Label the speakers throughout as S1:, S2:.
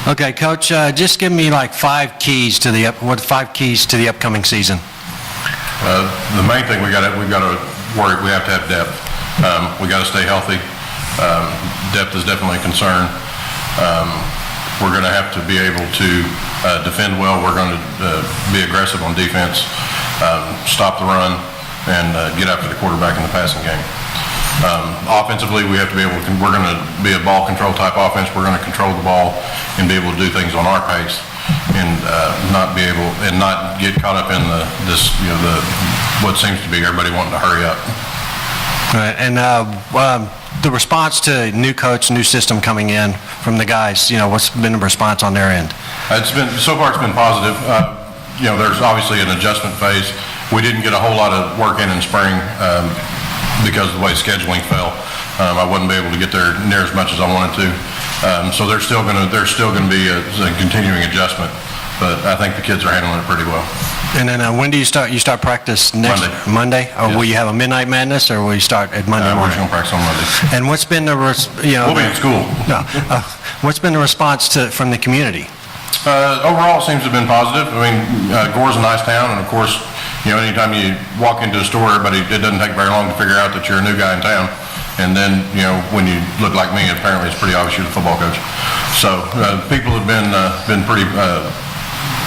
S1: Okay, Coach, just give me like 5 keys to the upcoming season.
S2: The main thing we got to worry. We have to have depth. We got to stay healthy. Depth is definitely a concern. We're going to have to be able to defend well. We're going to be aggressive on defense, stop the run, and get after the quarterback in the passing game. Offensively, we have to be able to, we're going to be a ball control type offense. We're going to control the ball and be able to do things on our pace and not get caught up in what seems to be everybody wanting to hurry up.
S1: All right, and the response to new coach, new system coming in from the guys, what's been the response on their end?
S2: So far it's been positive. There's obviously an adjustment phase. We didn't get a whole lot of work in spring because of the way scheduling fell. I wasn't able to get there near as much as I wanted to. So there's still going to be a continuing adjustment, but I think the kids are handling it pretty well.
S1: And then when do you start? You start practice next Monday? Or
S2: yes.
S1: Will you have a midnight madness, or will you start at Monday morning?
S2: We're going to practice on Monday.
S1: And what's been the
S2: we'll be in school.
S1: No, what's been the response from the community?
S2: Overall, it seems to have been positive. I mean, Gore's a nice town, and of course, anytime you walk into a store, it doesn't take very long to figure out that you're a new guy in town. And then, when you look like me, apparently it's pretty obvious you're the football coach. So people have been pretty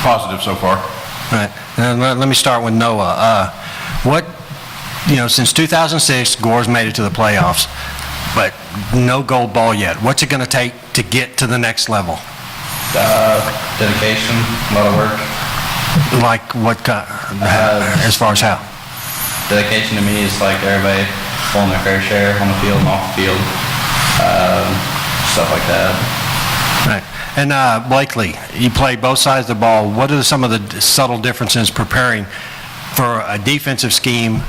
S2: positive so far.
S1: All right. Let me start with Noah. Since 2006, Gore's made it to the playoffs, but no gold ball yet. What's it going to take to get to the next level?
S3: Dedication, a lot of work.
S1: Like what kind? As far as how?
S3: Dedication to me is like everybody pulling their fair share on the field and off the field, stuff like that.
S1: Right. And Blakely, you play both sides of the ball. What are some of the subtle differences preparing for a defensive scheme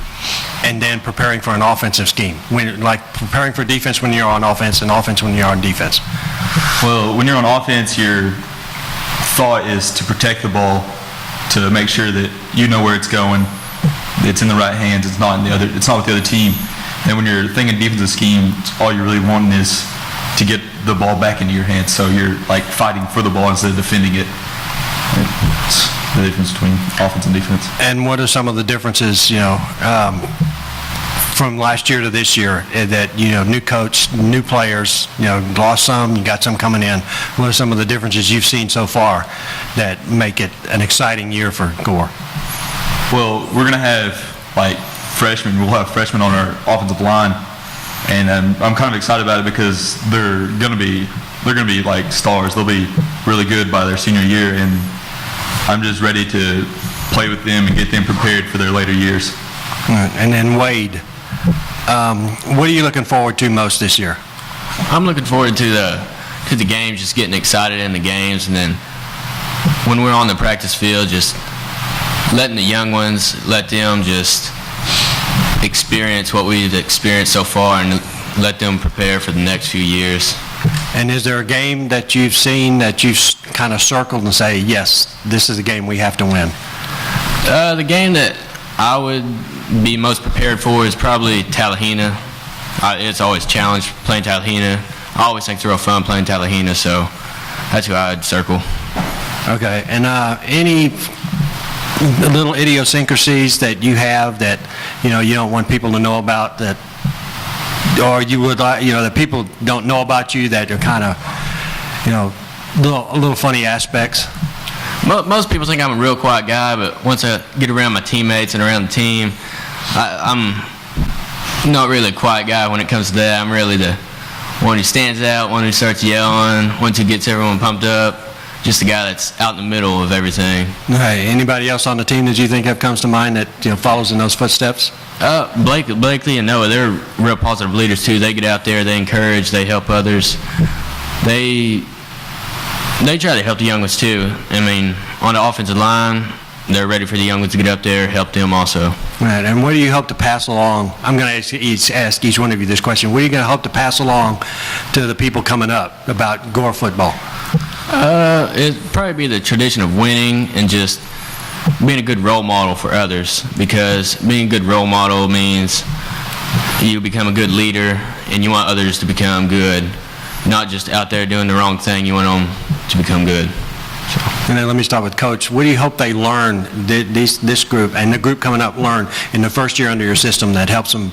S1: and then preparing for an offensive scheme? Preparing for defense when you're on offense and offense when you're on defense.
S4: Well, when you're on offense, your thought is to protect the ball, to make sure that you know where it's going, it's in the right hands, it's not with the other team. And when you're thinking defensive scheme, all you're really wanting is to get the ball back into your hands, so you're like fighting for the ball instead of defending it. It's the difference between offense and defense.
S1: And what are some of the differences, from last year to this year, that, new coach, new players, lost some, you got some coming in. What are some of the differences you've seen so far that make it an exciting year for Gore?
S4: Well, we're going to have freshmen. We'll have freshmen on our offensive line, and I'm kind of excited about it because they're going to be like stars. They'll be really good by their senior year, and I'm just ready to play with them and get them prepared for their later years.
S1: And then Wade, what are you looking forward to most this year?
S5: I'm looking forward to the games, just getting excited in the games, and then when we're on the practice field, just letting the young ones, let them just experience what we've experienced so far and let them prepare for the next few years.
S1: And is there a game that you've seen that you've kind of circled and say, yes, this is a game we have to win?
S5: The game that I would be most prepared for is probably Tallahena. It's always a challenge playing Tallahena. I always think it's real fun playing Tallahena, so that's who I'd circle.
S1: Okay, and any little idiosyncrasies that you have that you don't want people to know about, that, or you would that people don't know about you, that are kind of little funny aspects?
S5: Most people think I'm a real quiet guy, but once I get around my teammates and around the team, I'm not really a quiet guy when it comes to that. I'm really the one who stands out, one who starts yelling, one who gets everyone pumped up. Just the guy that's out in the middle of everything.
S1: Hey, anybody else on the team that you think comes to mind that follows in those footsteps?
S5: Blakely and Noah, they're real positive leaders too. They get out there, they encourage, they help others. They try to help the young ones too. I mean, on the offensive line, they're ready for the young ones to get up there, help them also.
S1: Right, and what do you hope to pass along? I'm going to ask each one of you this question. What are you going to hope to pass along to the people coming up about Gore football?
S5: It'd probably be the tradition of winning and just being a good role model for others, because being a good role model means you become a good leader and you want others to become good. not just out there doing the wrong thing. You want them to become good.
S1: And then let me start with Coach. What do you hope they learn, this group and the group coming up, learn in the first year under your system that helps them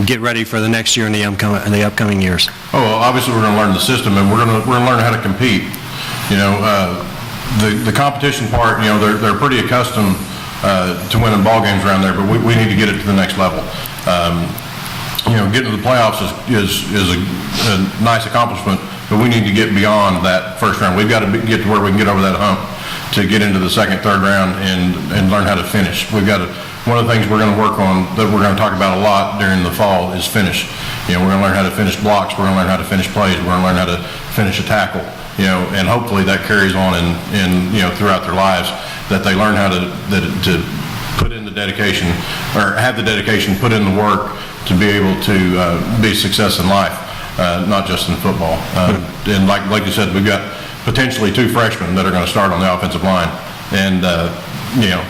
S1: get ready for the next year and the upcoming years?
S2: Oh, well, obviously, we're going to learn the system, and we're going to learn how to compete. You know, the competition part, you know, they're pretty accustomed to winning ball games around there, but we need to get it to the next level. You know, getting to the playoffs is a nice accomplishment, but we need to get beyond that first round. We've got to get to where we can get over that hump to get into the second, third round and learn how to finish. One of the things we're going to work on that we're going to talk about a lot during the fall is finish. You know, we're going to learn how to finish blocks. We're going to learn how to finish plays. We're going to learn how to finish a tackle. You know, and hopefully that carries on in you know, throughout their lives, that they learn how to put in the dedication, or have the dedication, put in the work to be able to be a success in life, not just in football. And like you said, we've got potentially 2 freshmen that are going to start on the offensive line, and you know,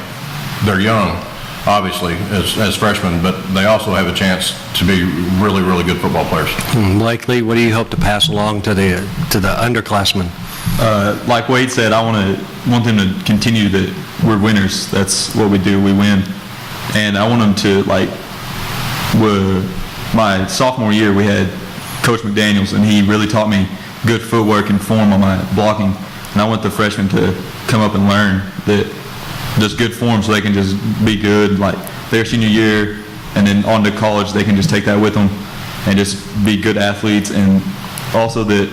S2: they're young, obviously, as freshmen, but they also have a chance to be really, really good football players.
S1: Blakely, what do you hope to pass along to the underclassmen?
S4: Like Wade said, I want them to continue that we're winners. That's what we do. We win. And I want them to, like, my sophomore year, we had Coach McDaniels, and he really taught me good footwork and form on my blocking. And I want the freshmen to come up and learn that just good form, so they can just be good, like their senior year, and then on to college, they can just take that with them and just be good athletes. And also that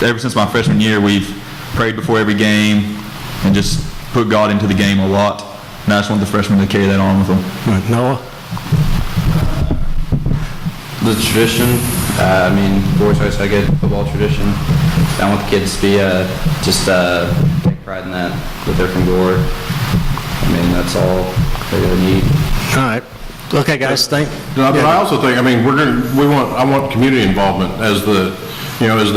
S4: ever since my freshman year, we've prayed before every game and just put God into the game a lot. And I just want the freshmen to carry that on with them.
S1: Noah?
S3: The tradition, I mean, Gore's always had a good football tradition. I want the kids to be just take pride in that they're from Gore. I mean, that's all they really need.
S1: All right. Okay, guys,
S2: But I also think, I mean, I want community involvement as the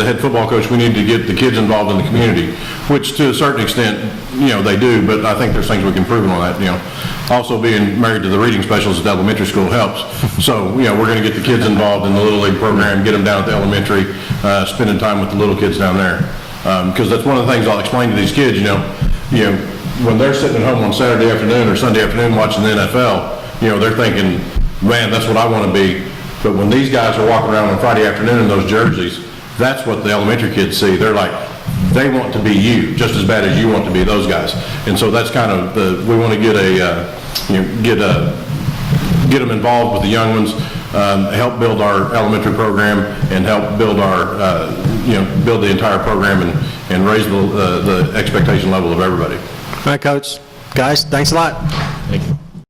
S2: head football coach. We need to get the kids involved in the community, which to a certain extent, you know, they do, but I think there's things we can improve on that, you know. Also, being married to the reading specialist at elementary school helps. So, you know, we're going to get the kids involved in the Little League program, get them down at the elementary, spending time with the little kids down there. Because that's one of the things I'll explain to these kids, you know, when they're sitting at home on Saturday afternoon or Sunday afternoon watching the NFL, you know, they're thinking, man, that's what I want to be. But when these guys are walking around on Friday afternoon in those jerseys, that's what the elementary kids see. They're like, they want to be you just as bad as you want to be those guys. And so that's kind of we want to get them involved with the young ones, help build our elementary program, and help build build the entire program and raise the expectation level of everybody.
S1: All right, Coach. Guys, thanks a lot.
S5: Thank you.